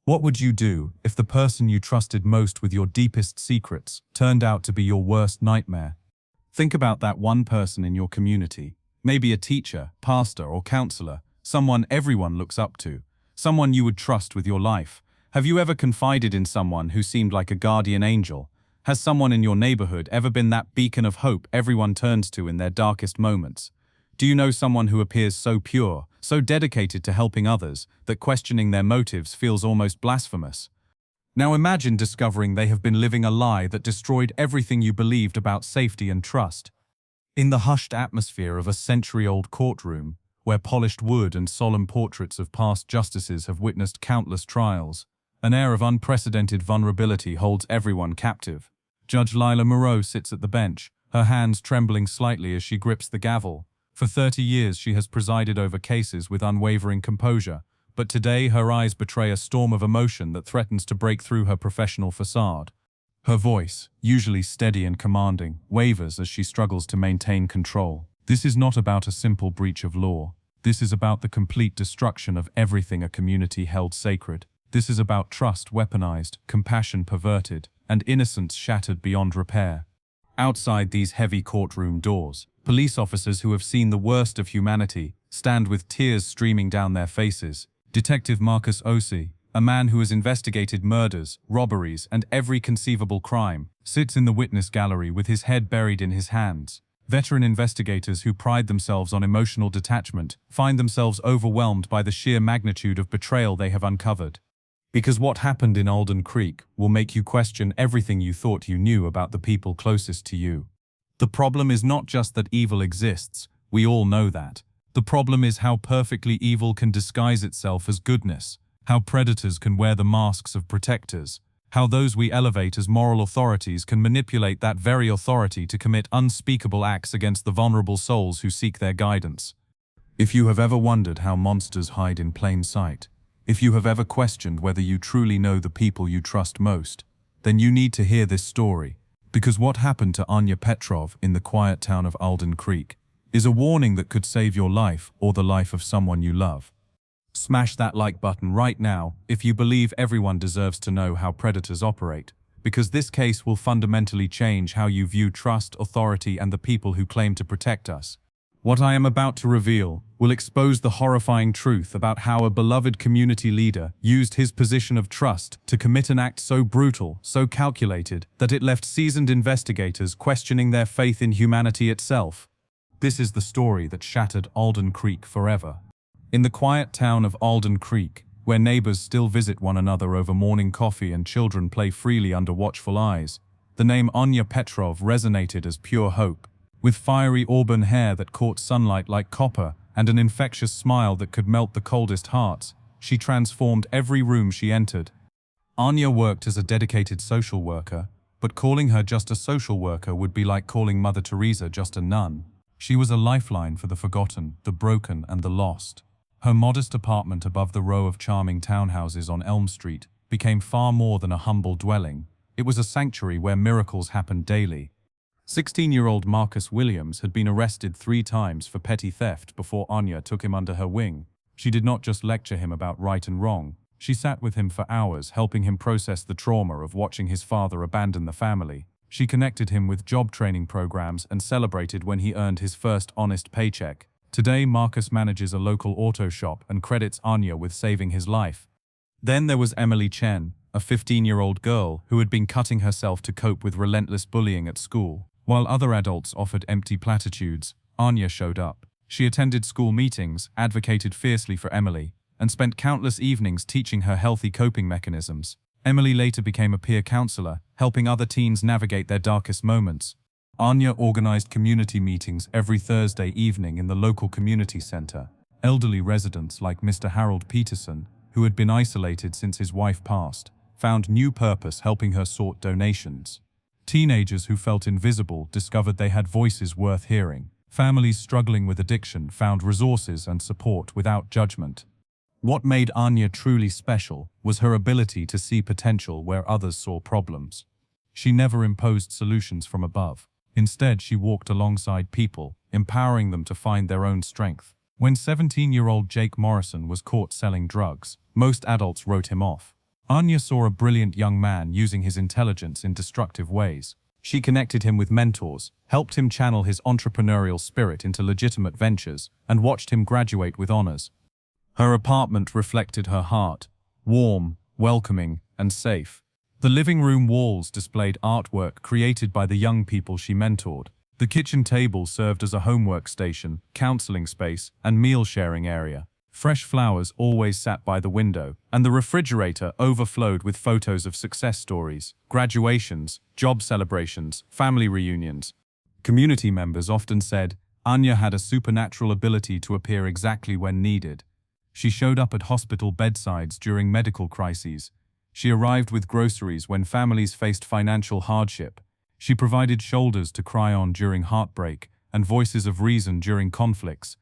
What would you do if the person you trusted most with your deepest secrets turned out to be your worst nightmare? Think about that one person in your community, maybe a teacher, pastor, or counselor, someone everyone looks up to, someone you would trust with your life. Have you ever confided in someone who seemed like a guardian angel? Has someone in your neighborhood ever been that beacon of hope everyone turns to in their darkest moments? Do you know someone who appears so pure, so dedicated to helping others, that questioning their motives feels almost blasphemous? Now imagine discovering they have been living a lie that destroyed everything you believed about safety and trust. In the hushed atmosphere of a century-old courtroom, where polished wood and solemn portraits of past justices have witnessed countless trials, an air of unprecedented vulnerability holds everyone captive. Judge Lila Moreau sits at the bench, her hands trembling slightly as she grips the gavel. For 30 years she has presided over cases with unwavering composure, but today her eyes betray a storm of emotion that threatens to break through her professional facade. Her voice, usually steady and commanding, wavers as she struggles to maintain control. This is not about a simple breach of law. This is about the complete destruction of everything a community held sacred. This is about trust weaponized, compassion perverted, and innocence shattered beyond repair. Outside these heavy courtroom doors, police officers who have seen the worst of humanity stand with tears streaming down their faces. Detective Marcus Osi, a man who has investigated murders, robberies, and every conceivable crime, sits in the witness gallery with his head buried in his hands. Veteran investigators who pride themselves on emotional detachment find themselves overwhelmed by the sheer magnitude of betrayal they have uncovered. Because what happened in Alden Creek will make you question everything you thought you knew about the people closest to you. The problem is not just that evil exists, we all know that. The problem is how perfectly evil can disguise itself as goodness, how predators can wear the masks of protectors, how those we elevate as moral authorities can manipulate that very authority to commit unspeakable acts against the vulnerable souls who seek their guidance. If you have ever wondered how monsters hide in plain sight, if you have ever questioned whether you truly know the people you trust most, then you need to hear this story, because what happened to Anya Petrov in the quiet town of Alden Creek is a warning that could save your life or the life of someone you love. Smash that like button right now if you believe everyone deserves to know how predators operate, because this case will fundamentally change how you view trust, authority, and the people who claim to protect us. What I am about to reveal will expose the horrifying truth about how a beloved community leader used his position of trust to commit an act so brutal, so calculated, that it left seasoned investigators questioning their faith in humanity itself. This is the story that shattered Alden Creek forever. In the quiet town of Alden Creek, where neighbors still visit one another over morning coffee and children play freely under watchful eyes, the name Anya Petrov resonated as pure hope. With fiery auburn hair that caught sunlight like copper and an infectious smile that could melt the coldest hearts, she transformed every room she entered. Anya worked as a dedicated social worker, but calling her just a social worker would be like calling Mother Teresa just a nun. She was a lifeline for the forgotten, the broken, and the lost. Her modest apartment above the row of charming townhouses on Elm Street became far more than a humble dwelling. It was a sanctuary where miracles happened daily. 16-year-old Marcus Williams had been arrested 3 times for petty theft before Anya took him under her wing. She did not just lecture him about right and wrong. She sat with him for hours, helping him process the trauma of watching his father abandon the family. She connected him with job training programs and celebrated when he earned his first honest paycheck. Today, Marcus manages a local auto shop and credits Anya with saving his life. Then there was Emily Chen, a 15-year-old girl who had been cutting herself to cope with relentless bullying at school. While other adults offered empty platitudes, Anya showed up. She attended school meetings, advocated fiercely for Emily, and spent countless evenings teaching her healthy coping mechanisms. Emily later became a peer counselor, helping other teens navigate their darkest moments. Anya organized community meetings every Thursday evening in the local community center. Elderly residents like Mr. Harold Peterson, who had been isolated since his wife passed, found new purpose helping her sort donations. Teenagers who felt invisible discovered they had voices worth hearing. Families struggling with addiction found resources and support without judgment. What made Anya truly special was her ability to see potential where others saw problems. She never imposed solutions from above. Instead, she walked alongside people, empowering them to find their own strength. When 17-year-old Jake Morrison was caught selling drugs, most adults wrote him off. Anya saw a brilliant young man using his intelligence in destructive ways. She connected him with mentors, helped him channel his entrepreneurial spirit into legitimate ventures, and watched him graduate with honors. Her apartment reflected her heart, warm, welcoming, and safe. The living room walls displayed artwork created by the young people she mentored. The kitchen table served as a homework station, counseling space, and meal-sharing area. Fresh flowers always sat by the window, and the refrigerator overflowed with photos of success stories, graduations, job celebrations, family reunions. Community members often said, Anya had a supernatural ability to appear exactly when needed. She showed up at hospital bedsides during medical crises. She arrived with groceries when families faced financial hardship. She provided shoulders to cry on during heartbreak and voices of reason during conflicts.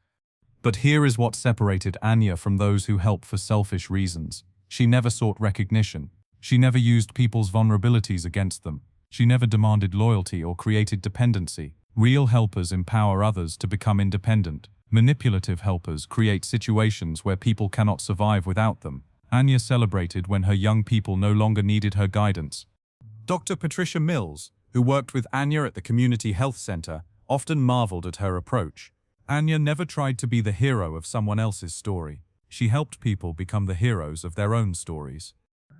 But here is what separated Anya from those who help for selfish reasons. She never sought recognition. She never used people's vulnerabilities against them. She never demanded loyalty or created dependency. Real helpers empower others to become independent. Manipulative helpers create situations where people cannot survive without them. Anya celebrated when her young people no longer needed her guidance. Dr. Patricia Mills, who worked with Anya at the Community Health Center, often marveled at her approach. Anya never tried to be the hero of someone else's story. She helped people become the heroes of their own stories.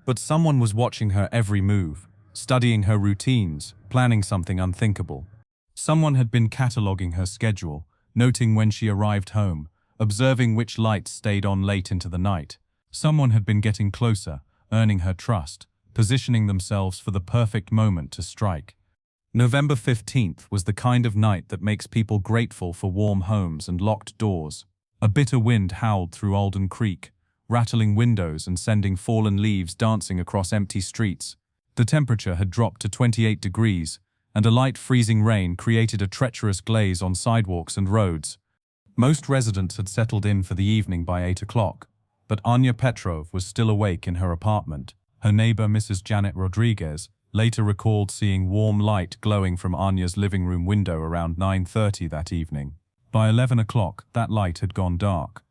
But someone was watching her every move, studying her routines, planning something unthinkable. Someone had been cataloging her schedule, noting when she arrived home, observing which lights stayed on late into the night. Someone had been getting closer, earning her trust, positioning themselves for the perfect moment to strike. November 15th was the kind of night that makes people grateful for warm homes and locked doors. A bitter wind howled through Alden Creek, rattling windows and sending fallen leaves dancing across empty streets. The temperature had dropped to 28 degrees, and a light freezing rain created a treacherous glaze on sidewalks and roads. Most residents had settled in for the evening by 8 o'clock, but Anya Petrov was still awake in her apartment. Her neighbor, Mrs. Janet Rodriguez, later recalled seeing warm light glowing from Anya's living room window around 9:30 that evening. By 11 o'clock, that light had gone dark.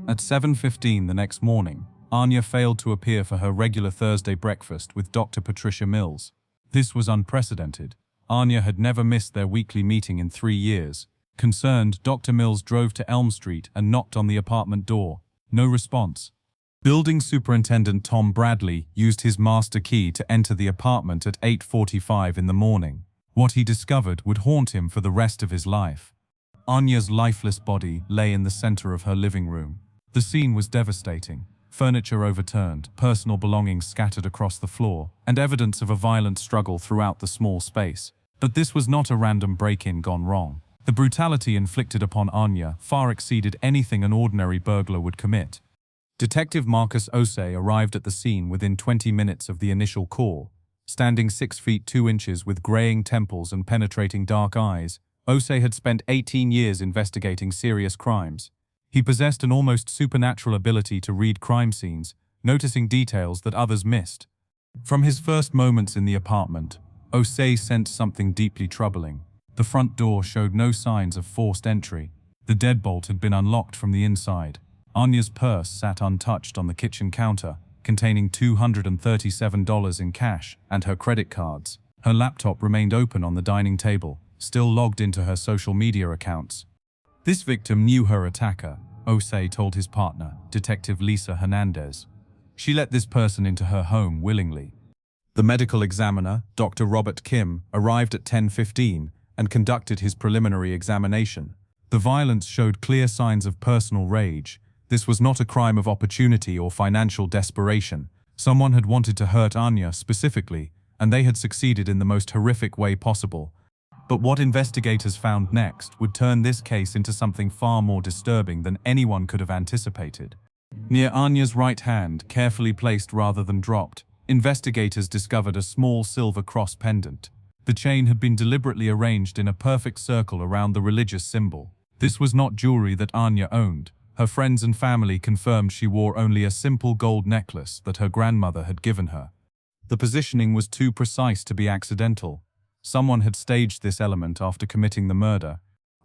At 7:15 the next morning, Anya failed to appear for her regular Thursday breakfast with Dr. Patricia Mills. This was unprecedented. Anya had never missed their weekly meeting in 3 years. Concerned, Dr. Mills drove to Elm Street and knocked on the apartment door. No response. Building Superintendent Tom Bradley used his master key to enter the apartment at 8:45 in the morning. What he discovered would haunt him for the rest of his life. Anya's lifeless body lay in the center of her living room. The scene was devastating. Furniture overturned, personal belongings scattered across the floor, and evidence of a violent struggle throughout the small space. But this was not a random break-in gone wrong. The brutality inflicted upon Anya far exceeded anything an ordinary burglar would commit. Detective Marcus Osei arrived at the scene within 20 minutes of the initial call. Standing 6 feet 2 inches with graying temples and penetrating dark eyes, Osei had spent 18 years investigating serious crimes. He possessed an almost supernatural ability to read crime scenes, noticing details that others missed. From his first moments in the apartment, Osei sensed something deeply troubling. The front door showed no signs of forced entry. The deadbolt had been unlocked from the inside. Anya's purse sat untouched on the kitchen counter, containing $237 in cash and her credit cards. Her laptop remained open on the dining table, still logged into her social media accounts. This victim knew her attacker, Osei told his partner, Detective Lisa Hernandez. She let this person into her home willingly. The medical examiner, Dr. Robert Kim, arrived at 10:15 and conducted his preliminary examination. The violence showed clear signs of personal rage. This was not a crime of opportunity or financial desperation. Someone had wanted to hurt Anya specifically, and they had succeeded in the most horrific way possible. But what investigators found next would turn this case into something far more disturbing than anyone could have anticipated. Near Anya's right hand, carefully placed rather than dropped, investigators discovered a small silver cross pendant. The chain had been deliberately arranged in a perfect circle around the religious symbol. This was not jewelry that Anya owned. Her friends and family confirmed she wore only a simple gold necklace that her grandmother had given her. The positioning was too precise to be accidental. Someone had staged this element after committing the murder.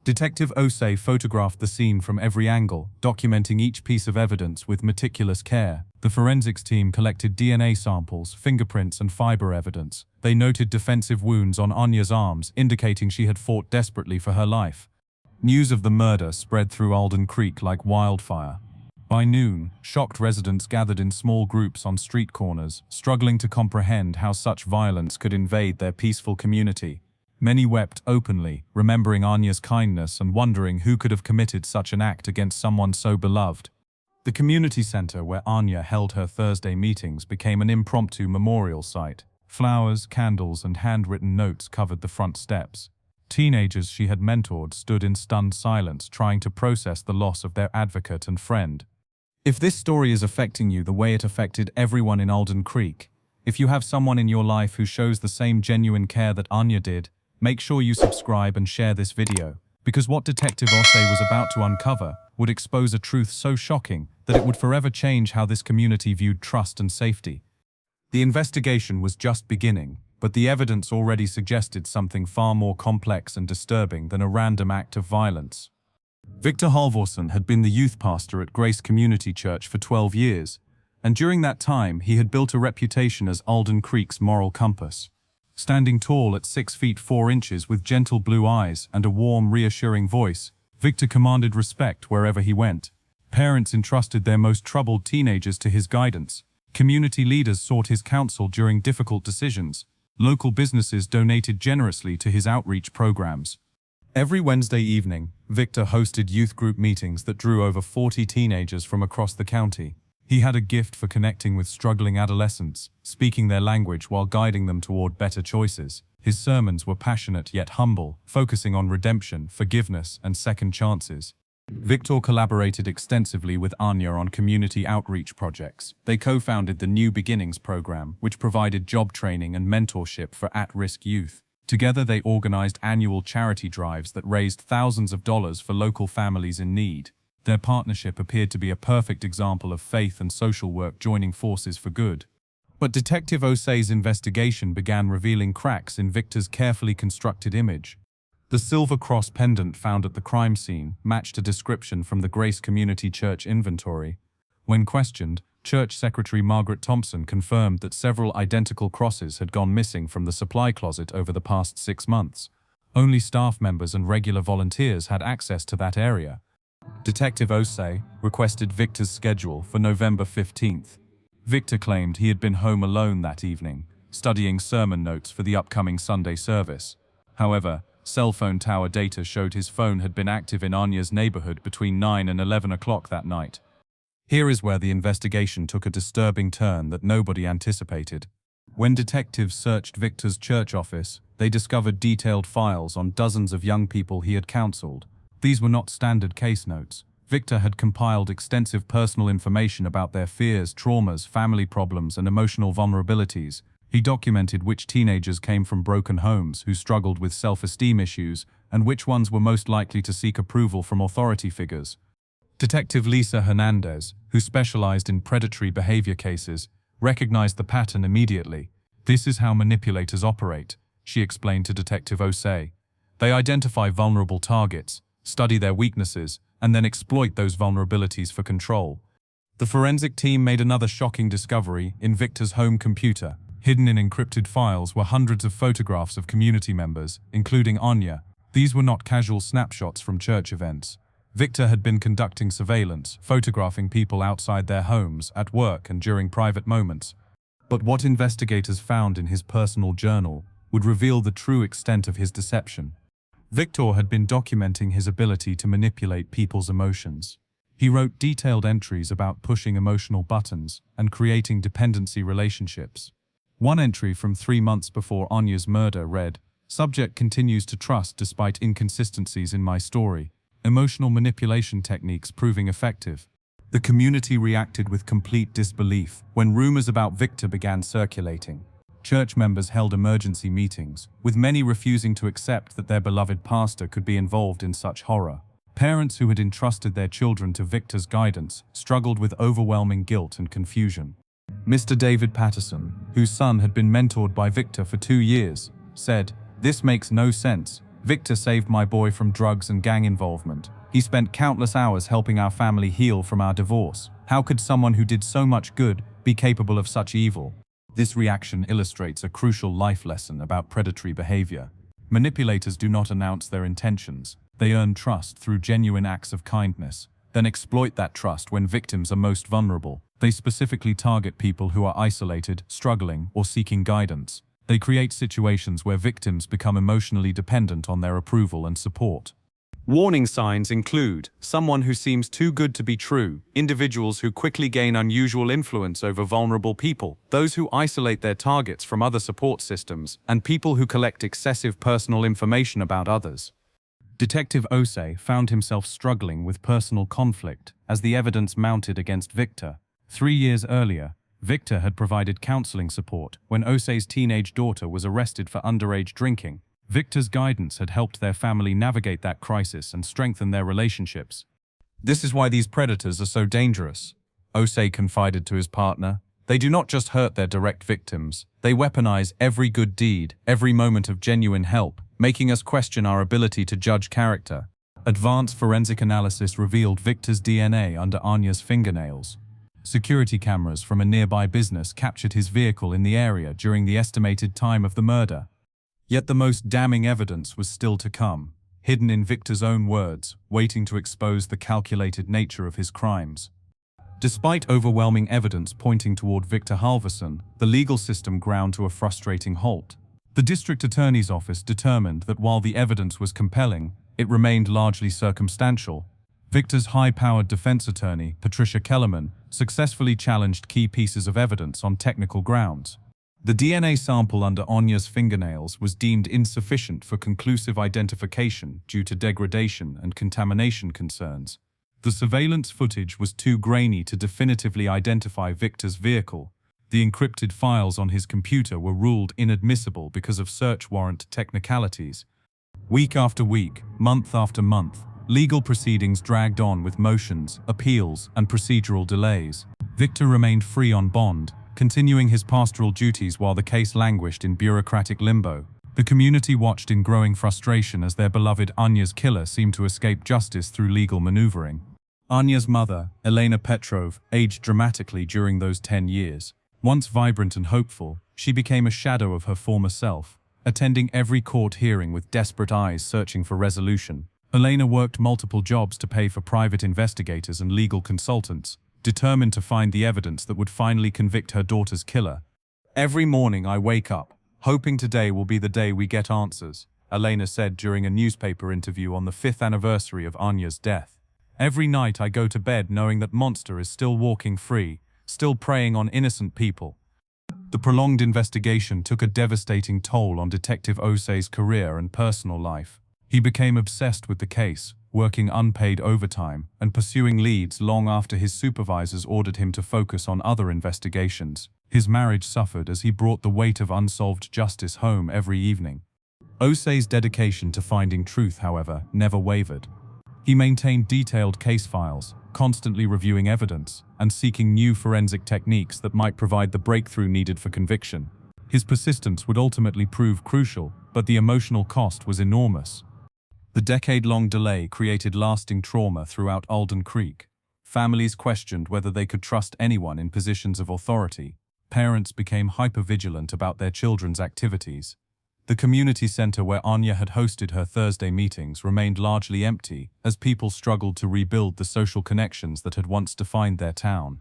Detective Osei photographed the scene from every angle, documenting each piece of evidence with meticulous care. The forensics team collected DNA samples, fingerprints, and fiber evidence. They noted defensive wounds on Anya's arms, indicating she had fought desperately for her life. News of the murder spread through Alden Creek like wildfire. By noon, shocked residents gathered in small groups on street corners, struggling to comprehend how such violence could invade their peaceful community. Many wept openly, remembering Anya's kindness and wondering who could have committed such an act against someone so beloved. The community center where Anya held her Thursday meetings became an impromptu memorial site. Flowers, candles, and handwritten notes covered the front steps. Teenagers she had mentored stood in stunned silence, trying to process the loss of their advocate and friend. If this story is affecting you the way it affected everyone in Alden Creek, if you have someone in your life who shows the same genuine care that Anya did, make sure you subscribe and share this video, because what Detective Osei was about to uncover would expose a truth so shocking that it would forever change how this community viewed trust and safety. The investigation was just beginning, but the evidence already suggested something far more complex and disturbing than a random act of violence. Victor Halvorsen had been the youth pastor at Grace Community Church for 12 years, and during that time he had built a reputation as Alden Creek's moral compass. Standing tall at 6 feet 4 inches with gentle blue eyes and a warm, reassuring voice, Victor commanded respect wherever he went. Parents entrusted their most troubled teenagers to his guidance. Community leaders sought his counsel during difficult decisions. Local businesses donated generously to his outreach programs. Every Wednesday evening, Victor hosted youth group meetings that drew over 40 teenagers from across the county. He had a gift for connecting with struggling adolescents, speaking their language while guiding them toward better choices. His sermons were passionate yet humble, focusing on redemption, forgiveness, and second chances. Victor collaborated extensively with Anya on community outreach projects. They co-founded the New Beginnings program, which provided job training and mentorship for at-risk youth. Together they organized annual charity drives that raised thousands of dollars for local families in need. Their partnership appeared to be a perfect example of faith and social work joining forces for good. But Detective Osei's investigation began revealing cracks in Victor's carefully constructed image. The silver cross pendant found at the crime scene matched a description from the Grace Community Church inventory. When questioned, Church Secretary Margaret Thompson confirmed that several identical crosses had gone missing from the supply closet over the past 6 months. Only staff members and regular volunteers had access to that area. Detective Osei requested Victor's schedule for November 15th. Victor claimed he had been home alone that evening, studying sermon notes for the upcoming Sunday service. However, cell phone tower data showed his phone had been active in Anya's neighborhood between 9 and 11 o'clock that night. Here is where the investigation took a disturbing turn that nobody anticipated. When detectives searched Victor's church office, they discovered detailed files on dozens of young people he had counseled. These were not standard case notes. Victor had compiled extensive personal information about their fears, traumas, family problems, and emotional vulnerabilities. He documented which teenagers came from broken homes, who struggled with self-esteem issues, and which ones were most likely to seek approval from authority figures. Detective Lisa Hernandez, who specialized in predatory behavior cases, recognized the pattern immediately. "This is how manipulators operate," she explained to Detective Osei. "They identify vulnerable targets, study their weaknesses, and then exploit those vulnerabilities for control." The forensic team made another shocking discovery in Victor's home computer. Hidden in encrypted files were hundreds of photographs of community members, including Anya. These were not casual snapshots from church events. Victor had been conducting surveillance, photographing people outside their homes, at work, and during private moments. But what investigators found in his personal journal would reveal the true extent of his deception. Victor had been documenting his ability to manipulate people's emotions. He wrote detailed entries about pushing emotional buttons and creating dependency relationships. One entry from 3 months before Anya's murder read, "Subject continues to trust despite inconsistencies in my story. Emotional manipulation techniques proving effective." The community reacted with complete disbelief when rumors about Victor began circulating. Church members held emergency meetings, with many refusing to accept that their beloved pastor could be involved in such horror. Parents who had entrusted their children to Victor's guidance struggled with overwhelming guilt and confusion. Mr. David Patterson, whose son had been mentored by Victor for 2 years, said, "This makes no sense. Victor saved my boy from drugs and gang involvement. He spent countless hours helping our family heal from our divorce. How could someone who did so much good be capable of such evil? This reaction illustrates a crucial life lesson about predatory behavior. Manipulators do not announce their intentions. They earn trust through genuine acts of kindness, then exploit that trust when victims are most vulnerable. They specifically target people who are isolated, struggling, or seeking guidance. They create situations where victims become emotionally dependent on their approval and support. Warning signs include someone who seems too good to be true, individuals who quickly gain unusual influence over vulnerable people, those who isolate their targets from other support systems, and people who collect excessive personal information about others. Detective Osei found himself struggling with personal conflict as the evidence mounted against Victor. 3 years earlier, Victor had provided counseling support when Osei's teenage daughter was arrested for underage drinking. Victor's guidance had helped their family navigate that crisis and strengthen their relationships. This is why these predators are so dangerous. Osei confided to his partner. They do not just hurt their direct victims, they weaponize every good deed, every moment of genuine help, making us question our ability to judge character. Advanced forensic analysis revealed Victor's DNA under Anya's fingernails. Security cameras from a nearby business captured his vehicle in the area during the estimated time of the murder. Yet the most damning evidence was still to come, hidden in Victor's own words, waiting to expose the calculated nature of his crimes. Despite overwhelming evidence pointing toward Victor Halverson, the legal system ground to a frustrating halt. The district attorney's office determined that while the evidence was compelling, it remained largely circumstantial. Victor's high-powered defense attorney, Patricia Kellerman, successfully challenged key pieces of evidence on technical grounds. The DNA sample under Anya's fingernails was deemed insufficient for conclusive identification due to degradation and contamination concerns. The surveillance footage was too grainy to definitively identify Victor's vehicle. The encrypted files on his computer were ruled inadmissible because of search warrant technicalities. Week after week, month after month, legal proceedings dragged on with motions, appeals, and procedural delays. Victor remained free on bond, continuing his pastoral duties while the case languished in bureaucratic limbo. The community watched in growing frustration as their beloved Anya's killer seemed to escape justice through legal maneuvering. Anya's mother, Elena Petrov, aged dramatically during those 10 years. Once vibrant and hopeful, she became a shadow of her former self, attending every court hearing with desperate eyes searching for resolution. Elena worked multiple jobs to pay for private investigators and legal consultants, determined to find the evidence that would finally convict her daughter's killer. "Every morning I wake up, hoping today will be the day we get answers," Elena said during a newspaper interview on the 5th anniversary of Anya's death. "Every night I go to bed knowing that Monster is still walking free, still preying on innocent people." The prolonged investigation took a devastating toll on Detective Osei's career and personal life. He became obsessed with the case, working unpaid overtime and pursuing leads long after his supervisors ordered him to focus on other investigations. His marriage suffered as he brought the weight of unsolved justice home every evening. Osei's dedication to finding truth, however, never wavered. He maintained detailed case files, constantly reviewing evidence and seeking new forensic techniques that might provide the breakthrough needed for conviction. His persistence would ultimately prove crucial, but the emotional cost was enormous. The decade-long delay created lasting trauma throughout Alden Creek. Families questioned whether they could trust anyone in positions of authority. Parents became hyper-vigilant about their children's activities. The community center where Anya had hosted her Thursday meetings remained largely empty as people struggled to rebuild the social connections that had once defined their town.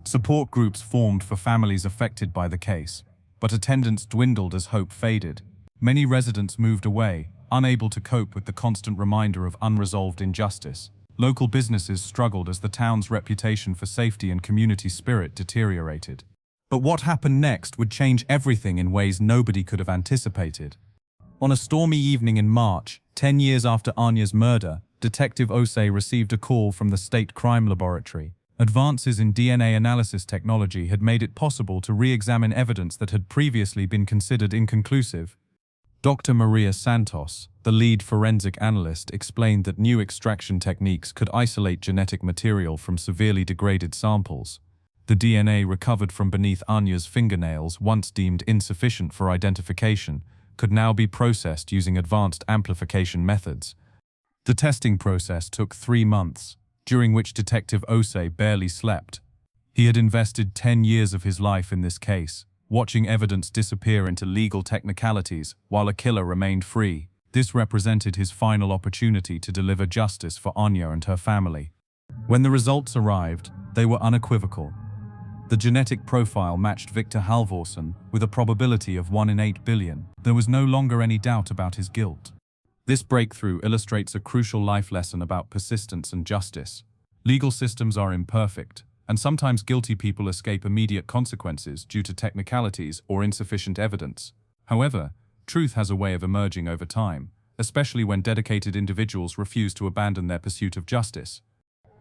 Support groups formed for families affected by the case, but attendance dwindled as hope faded. Many residents moved away, unable to cope with the constant reminder of unresolved injustice. Local businesses struggled as the town's reputation for safety and community spirit deteriorated. But what happened next would change everything in ways nobody could have anticipated. On a stormy evening in March, 10 years after Anya's murder, Detective Osei received a call from the State Crime Laboratory. Advances in DNA analysis technology had made it possible to re-examine evidence that had previously been considered inconclusive. Dr. Maria Santos, the lead forensic analyst, explained that new extraction techniques could isolate genetic material from severely degraded samples. The DNA recovered from beneath Anya's fingernails, once deemed insufficient for identification, could now be processed using advanced amplification methods. The testing process took 3 months. during which Detective Osei barely slept. He had invested 10 years of his life in this case, watching evidence disappear into legal technicalities while a killer remained free. This represented his final opportunity to deliver justice for Anya and her family. When the results arrived, they were unequivocal. The genetic profile matched Victor Halvorsen with a probability of 1 in 8 billion. There was no longer any doubt about his guilt. This breakthrough illustrates a crucial life lesson about persistence and justice. Legal systems are imperfect, and sometimes guilty people escape immediate consequences due to technicalities or insufficient evidence. However, truth has a way of emerging over time, especially when dedicated individuals refuse to abandon their pursuit of justice.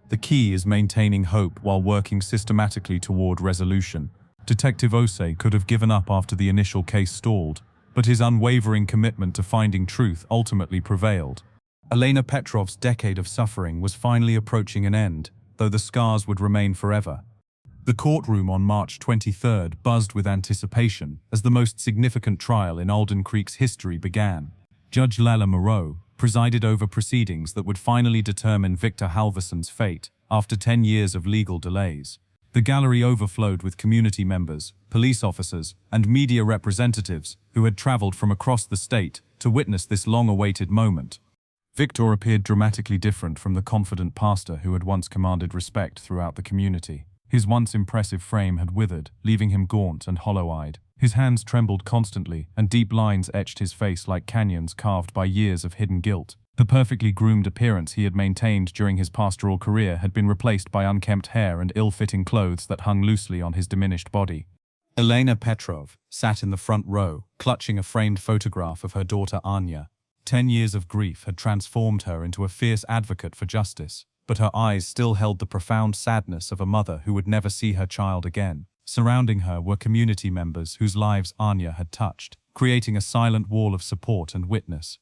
The key is maintaining hope while working systematically toward resolution. Detective Osei could have given up after the initial case stalled, but his unwavering commitment to finding truth ultimately prevailed. Elena Petrov's decade of suffering was finally approaching an end, though the scars would remain forever. The courtroom on March 23rd buzzed with anticipation as the most significant trial in Alden Creek's history began. Judge Lala Moreau presided over proceedings that would finally determine Victor Halvorsen's fate after 10 years of legal delays. The gallery overflowed with community members, police officers, and media representatives who had traveled from across the state to witness this long-awaited moment. Victor appeared dramatically different from the confident pastor who had once commanded respect throughout the community. His once impressive frame had withered, leaving him gaunt and hollow-eyed. His hands trembled constantly, and deep lines etched his face like canyons carved by years of hidden guilt. The perfectly groomed appearance he had maintained during his pastoral career had been replaced by unkempt hair and ill-fitting clothes that hung loosely on his diminished body. Elena Petrov sat in the front row, clutching a framed photograph of her daughter Anya. 10 years of grief had transformed her into a fierce advocate for justice, but her eyes still held the profound sadness of a mother who would never see her child again. Surrounding her were community members whose lives Anya had touched, creating a silent wall of support and witness.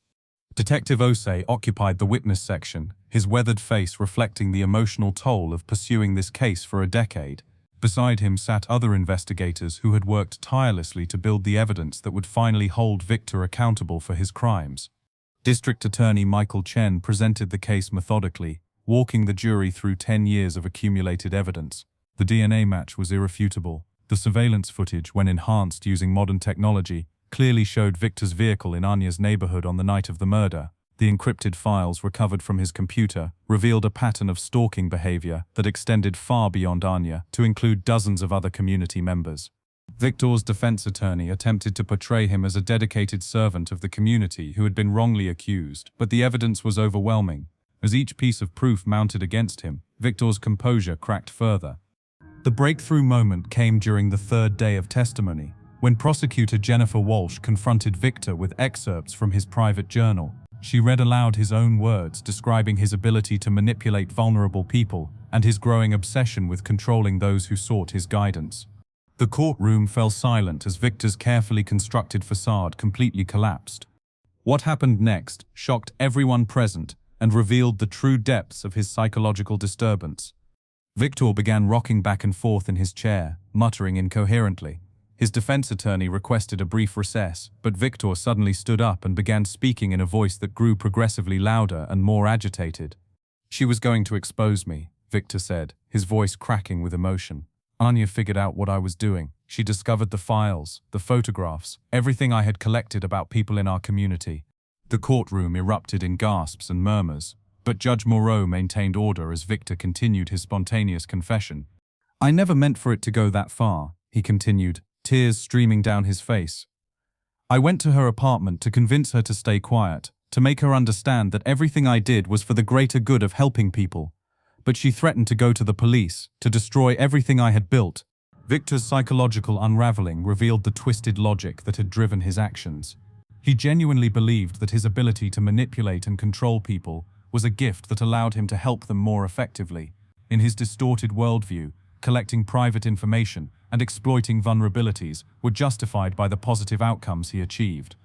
Detective Osei occupied the witness section, his weathered face reflecting the emotional toll of pursuing this case for a decade. Beside him sat other investigators who had worked tirelessly to build the evidence that would finally hold Victor accountable for his crimes. District Attorney Michael Chen presented the case methodically, walking the jury through 10 years of accumulated evidence. The DNA match was irrefutable. The surveillance footage, when enhanced using modern technology, clearly showed Victor's vehicle in Anya's neighborhood on the night of the murder. The encrypted files recovered from his computer revealed a pattern of stalking behavior that extended far beyond Anya to include dozens of other community members. Victor's defense attorney attempted to portray him as a dedicated servant of the community who had been wrongly accused, but the evidence was overwhelming. As each piece of proof mounted against him, Victor's composure cracked further. The breakthrough moment came during the third day of testimony, when prosecutor Jennifer Walsh confronted Victor with excerpts from his private journal. She read aloud his own words describing his ability to manipulate vulnerable people and his growing obsession with controlling those who sought his guidance. The courtroom fell silent as Victor's carefully constructed facade completely collapsed. What happened next shocked everyone present and revealed the true depths of his psychological disturbance. Victor began rocking back and forth in his chair, muttering incoherently. His defense attorney requested a brief recess, but Victor suddenly stood up and began speaking in a voice that grew progressively louder and more agitated. "She was going to expose me," Victor said, his voice cracking with emotion. "Anya figured out what I was doing. She discovered the files, the photographs, everything I had collected about people in our community." The courtroom erupted in gasps and murmurs, but Judge Moreau maintained order as Victor continued his spontaneous confession. "I never meant for it to go that far," he continued, tears streaming down his face. "I went to her apartment to convince her to stay quiet, to make her understand that everything I did was for the greater good of helping people. But she threatened to go to the police, to destroy everything I had built." Victor's psychological unraveling revealed the twisted logic that had driven his actions. He genuinely believed that his ability to manipulate and control people was a gift that allowed him to help them more effectively. In his distorted worldview, collecting private information and exploiting vulnerabilities were justified by the positive outcomes he achieved.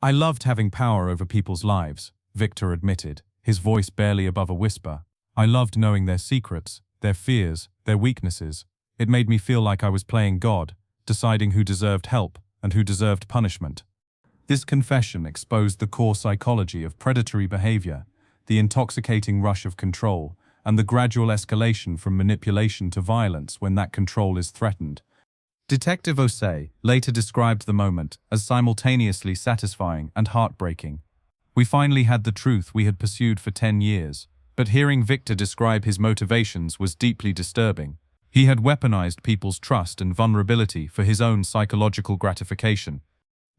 "I loved having power over people's lives," Victor admitted, his voice barely above a whisper. "I loved knowing their secrets, their fears, their weaknesses. It made me feel like I was playing God, deciding who deserved help and who deserved punishment." This confession exposed the core psychology of predatory behavior, the intoxicating rush of control, and the gradual escalation from manipulation to violence when that control is threatened. Detective Osei later described the moment as simultaneously satisfying and heartbreaking. We finally had the truth we had pursued for 10 years, but hearing Victor describe his motivations was deeply disturbing. He had weaponized people's trust and vulnerability for his own psychological gratification.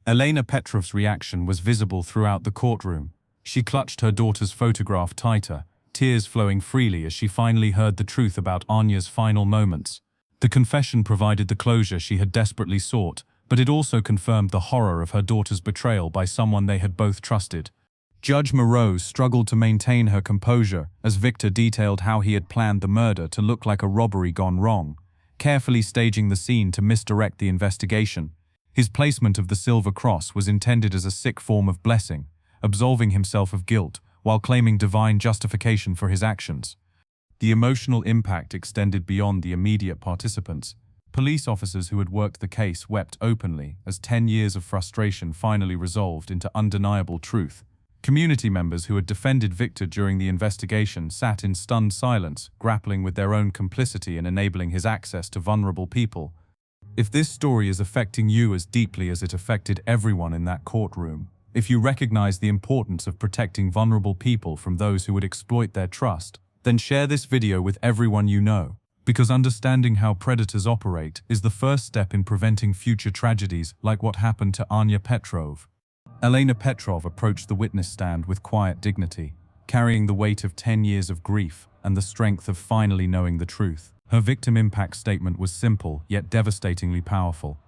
Elena Petrov's reaction was visible throughout the courtroom. She clutched her daughter's photograph tighter, tears flowing freely as she finally heard the truth about Anya's final moments. The confession provided the closure she had desperately sought, but it also confirmed the horror of her daughter's betrayal by someone they had both trusted. Judge Moreau struggled to maintain her composure as Victor detailed how he had planned the murder to look like a robbery gone wrong, carefully staging the scene to misdirect the investigation. His placement of the silver cross was intended as a sick form of blessing, absolving himself of guilt while claiming divine justification for his actions. The emotional impact extended beyond the immediate participants. Police officers who had worked the case wept openly as 10 years of frustration finally resolved into undeniable truth. Community members who had defended Victor during the investigation sat in stunned silence, grappling with their own complicity in enabling his access to vulnerable people. If this story is affecting you as deeply as it affected everyone in that courtroom, if you recognize the importance of protecting vulnerable people from those who would exploit their trust, then share this video with everyone you know, because understanding how predators operate is the first step in preventing future tragedies like what happened to Anya Petrov. Elena Petrov approached the witness stand with quiet dignity, carrying the weight of 10 years of grief and the strength of finally knowing the truth. Her victim impact statement was simple, yet devastatingly powerful.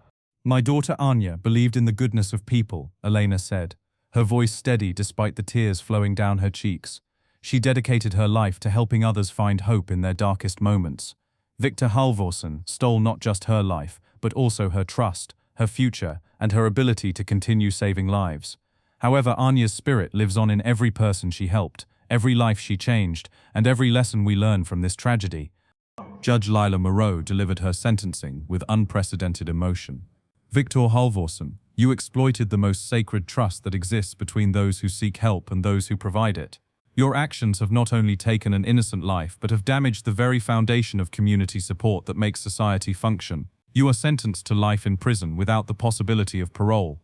"My daughter Anya believed in the goodness of people," Elena said, her voice steady despite the tears flowing down her cheeks. She dedicated her life to helping others find hope in their darkest moments. Victor Halvorsen stole not just her life, but also her trust, her future, and her ability to continue saving lives. However, Anya's spirit lives on in every person she helped, every life she changed, and every lesson we learn from this tragedy. Judge Lila Moreau delivered her sentencing with unprecedented emotion. "Victor Halvorsen, you exploited the most sacred trust that exists between those who seek help and those who provide it. Your actions have not only taken an innocent life but have damaged the very foundation of community support that makes society function. You are sentenced to life in prison without the possibility of parole."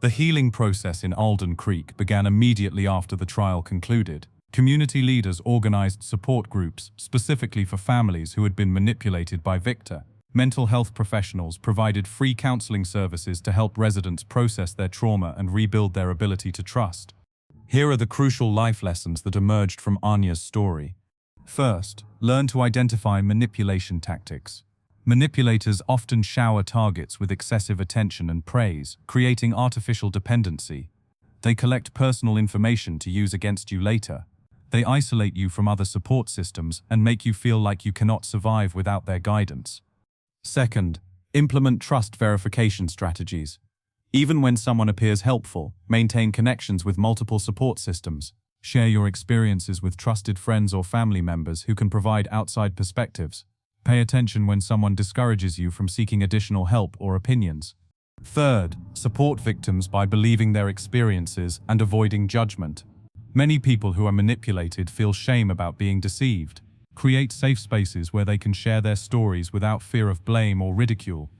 The healing process in Alden Creek began immediately after the trial concluded. Community leaders organized support groups specifically for families who had been manipulated by Victor. Mental health professionals provided free counseling services to help residents process their trauma and rebuild their ability to trust. Here are the crucial life lessons that emerged from Anya's story. First, learn to identify manipulation tactics. Manipulators often shower targets with excessive attention and praise, creating artificial dependency. They collect personal information to use against you later. They isolate you from other support systems and make you feel like you cannot survive without their guidance. Second, implement trust verification strategies. Even when someone appears helpful, maintain connections with multiple support systems. Share your experiences with trusted friends or family members who can provide outside perspectives. Pay attention when someone discourages you from seeking additional help or opinions. Third, support victims by believing their experiences and avoiding judgment. Many people who are manipulated feel shame about being deceived. Create safe spaces where they can share their stories without fear of blame or ridicule.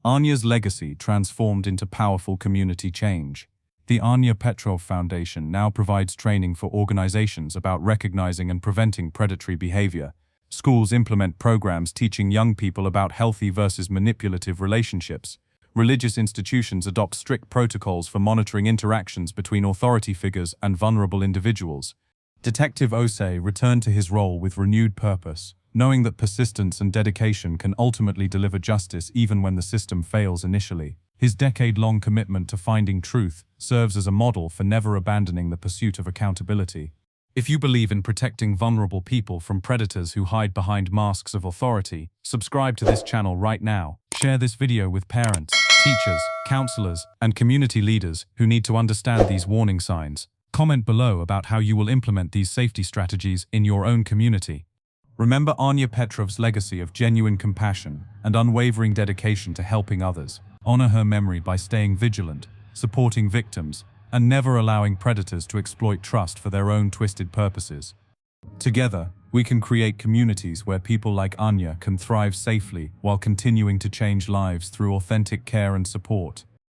Anya's legacy transformed into powerful community change. The Anya Petrov Foundation now provides training for organizations about recognizing and preventing predatory behavior. Schools implement programs teaching young people about healthy versus manipulative relationships. Religious institutions adopt strict protocols for monitoring interactions between authority figures and vulnerable individuals. Detective Osei returned to his role with renewed purpose, knowing that persistence and dedication can ultimately deliver justice even when the system fails initially. His decade-long commitment to finding truth serves as a model for never abandoning the pursuit of accountability. If you believe in protecting vulnerable people from predators who hide behind masks of authority, subscribe to this channel right now. Share this video with parents, teachers, counselors, and community leaders who need to understand these warning signs. Comment below about how you will implement these safety strategies in your own community. Remember Anya Petrov's legacy of genuine compassion and unwavering dedication to helping others. Honor her memory by staying vigilant, supporting victims, and never allowing predators to exploit trust for their own twisted purposes. Together, We can create communities where people like Anya can thrive safely while continuing to change lives through authentic care and support.